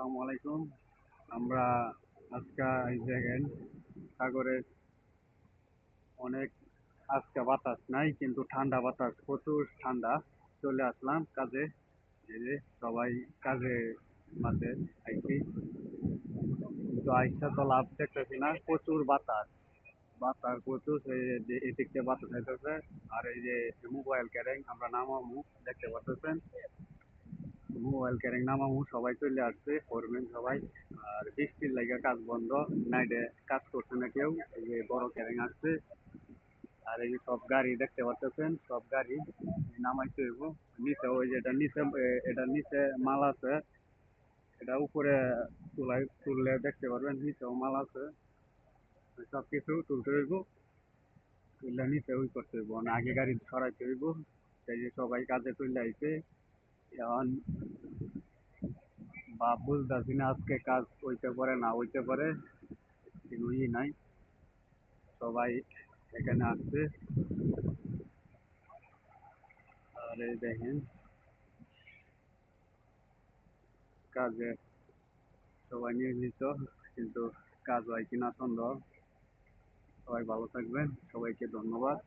আসসালামু আলাইকুম। আমরা আজকে এই দেখেন সাগরে অনেক আজকে বাতাস নাই কিন্তু ঠান্ডা বাতাস প্রচুর ঠান্ডা। চলে আসলাম কাজে। এই যে সবাই কাজে মাঠে আইছি কিন্তু আইসা তো লাভ দেখতেছি না, প্রচুর বাতাস। বাতাস প্রচুর, এই যে এদিক দিয়ে বাতাস আইতেছে। আর এই যে মোবাইল ক্যারেং আমরা নামামু, দেখতে পাচ্ছেন। মোবাইল ক্যারেং নামামু, সবাই চলে আসছে, ফোরম্যান সবাই। আর বৃষ্টির লাগা কাজ বন্ধ, নাইটে কাজ করছে না কেউ। এই যে বড় ক্যারেং আসছে। আর এই যে সব গাড়ি দেখতে পাচ্ছেন, সব গাড়ি নামাইতে হইব। নিচে ওই যে এটার নিচে মাল আছে, এটা উপরে তুললে দেখতে পারবেন নিচেও মাল আছে। সব কিছু তুলতে হইব, তুললে নিচে ওই করতে হইব, মানে আগে গাড়ি সরাইতে হইব। এই যে সবাই কাজে চলে আইছে এখন। বা বুঝতেছি না আজকে কাজ হইতে পারে না হইতে পারে, কিন্তু নাই। সবাই এখানে আসছে। আর এই দেখেন কাজে সবাই নিয়োজিত, কিন্তু কাজ হয় কিনা সন্দেহ। সবাই ভালো থাকবেন, সবাইকে ধন্যবাদ।